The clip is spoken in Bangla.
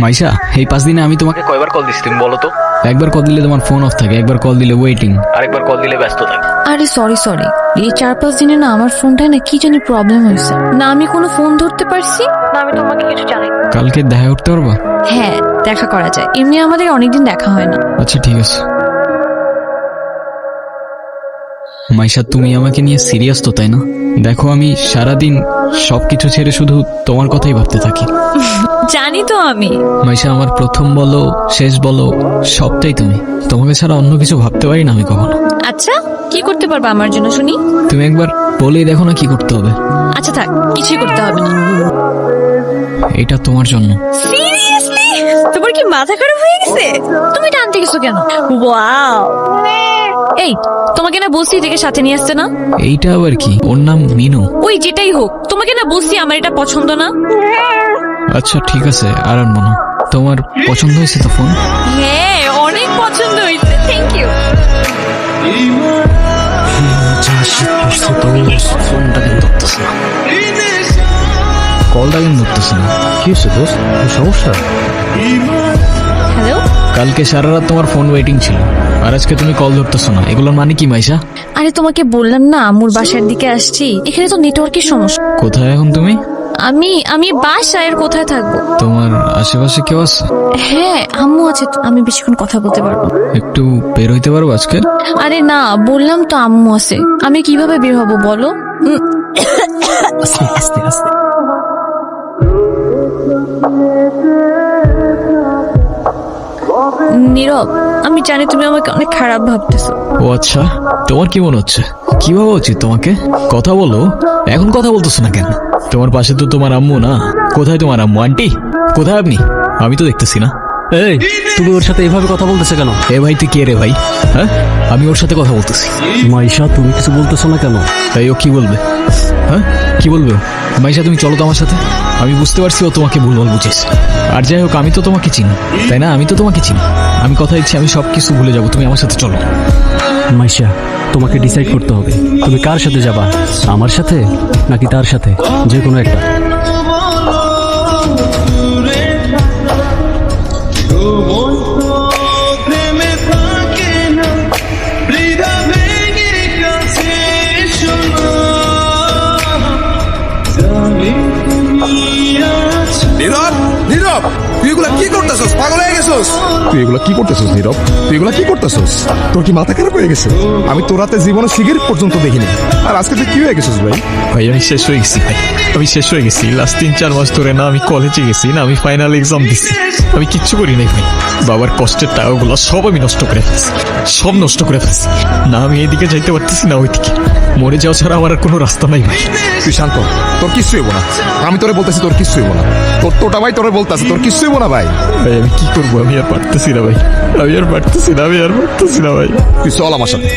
মাইশা, এই 5 দিনে আমি তোমাকে কয়বার কল দিছি তুমি বলো তো? একবার কল দিলে তোমার ফোন অফ থাকে, একবার কল দিলে ওয়েটিং, আরেকবার কল দিলে ব্যস্ত থাকে। আরে সরি এই 4-5 দিনে না আমার ফোনটায় না কি জানি প্রবলেম হয়েছে, না আমি কোনো ফোন ধরতে পারছি না আমি তোমাকে কিছু জানাই। কালকে দেখা করতে পারবা? হ্যাঁ দেখা করা যায়, এমনি আমাদের অনেকদিন দেখা হয় না। আচ্ছা ঠিক আছে। মাইশা, তুমি আমাকে নিয়ে সিরিয়াস তো, তাই না? দেখো, আমি সারাদিন সবকিছু ছেড়ে শুধু তোমার কথাই ভাবতে থাকি। জানি তো আমি। মাইশা, আমার প্রথম বলো শেষ বলো সবটাই তুমি। তোমাকে ছাড়া অন্য কিছু ভাবতে পারি না আমি কখনো। আচ্ছা কি করতে পারবা আমার জন্য শুনি? তুমি একবার বলেই দেখো না কি করতে হবে। আচ্ছা থাক, কিছুই করতে হবে না। এটা তোমার জন্য। সিরিয়াসলি? তোমার কি মাথা খারাপ হয়ে গেছে? তুমি টানতে গেছো কেন? ওয়াও, এই তোমাকে না বলছি এটাকে সাথে নিয়ে আসতে না। এইটা আবার কি? ওর নাম মিনু। ওই যেটাই হোক, তোমাকে না বলছি আমার এটা পছন্দ না। আচ্ছা ঠিক আছে, আর আনবো না। তোমার পছন্দ হয়েছে তো ফোন? হ্যাঁ অনেক পছন্দ হয়েছে, থ্যাংক ইউ। ফোনটা কিন্তু ধরতেছে না, কলটা কিন্তু ধরতেছে না। কি হচ্ছে দোস্ত, সমস্যা? হ্যালো। কালকে সারা রাত তোমার ফোন ওয়েটিং ছিল, আর আজকে তুমি কল ধরতেছো না, এগুলোর মানে কি মাইশা? আরে তোমাকে বললাম না আম্মুর বাসার দিকে আসছি, এখানে তো নেটওয়ার্কের সমস্যা। কোথায় এখন তুমি? আমি বাসায়, আর কোথায় থাকবো? তোমার আশেপাশে কেউ আছে? হ্যাঁ আম্মু আছে তো, আমি বেশিক্ষণ কথা বলতে পারবো। একটু বের হইতে পারবো আজকে? আরে না, বললাম তো আম্মু আছে, আমি কিভাবে বের হবো বলো? আস্তে আস্তে আস্তে। নীরব, আমি জানি তুমি আমাকে অনেক খারাপ ভাবতেছো। ও আচ্ছা, তোমার কি মনে হচ্ছে? কি ভাবা উচিত তোমাকে? কথা বলো। এখন কথা বলতেছো না কেন? তোমার পাশে তো তোমার আম্মু না। কোথায় তোমার আম্মু? আন্টি কোথায় আপনি? আমি তো দেখতেছি না। এই তুমি ওর সাথে এভাবে কথা বলতেছে কেন? এ ভাই, তুই কে রে ভাই? হ্যাঁ, আমি ওর সাথে কথা বলতেছি। মাইশা তুমি কিছু বলতেছো না কেন? তাই ও কি বলবে? হ্যাঁ, কি বলবে ও? মাইশা, তুমি চলো তো আমার সাথে। আমি বুঝতে পারছি ও তোমাকে ভুলভাল বুঝেছে। আর যাই হোক, আমি তো তোমাকে চিনি, তাই না? আমি তো তোমাকে চিনি। আমি কথা দিচ্ছি আমি সবকিছু ভুলে যাবো, তুমি আমার সাথে চলো। মাইশা তোমাকে ডিসাইড করতে হবে, তুমি কার সাথে যাবা, আমার সাথে নাকি তার সাথে, যে কোনো একটা। নীরব, নীরব, তুই এগুলা কি করতেছস? পাগল হয়ে গেছস? তুই এগুলা কি করতেছস নীরব? তুই এগুলা কি করতেছস? তোর কি মাথা খারাপ হয়ে গেছে? আমি তোর রাতে জীবনে সিগারেট পর্যন্ত দেখিনি, আর আজকে তুই কি হয়ে গেছিস ভাই? ভাই, আমি শেষ হয়ে গেছি ভাই, আমি শেষ হয়ে গেছি। লাস্ট 3-4 মাস ধরে না আমি কলেজে গেছি, না আমি ফাইনাল এক্সাম দিছি, আমি কিচ্ছু করি নাই ভাই। বাবার কষ্টের টাকাগুলো সব আমি নষ্ট করে ফেলছি, সব নষ্ট করে ফেলছি। না আমি এইদিকে যাইতে পারতেছি না ওইদিকে। মরে যাওয়া ছাড়া আমার আর কোনো রাস্তা নাই ভাই। তুই শান্ত, তোর কিচ্ছু হইব না। আমি তোরে বলতেছি তোর কিচ্ছু হইব না। তোরটা ভাই তোরে বলতেছে তোর কিচ্ছু হইব না ভাই। ভাই আমি কি করবো? আমি আর পারতেছি না ভাই, আমি আর পারতেছি না, আমি আর পারতেছি না ভাই। তুই চল আমার সাথে।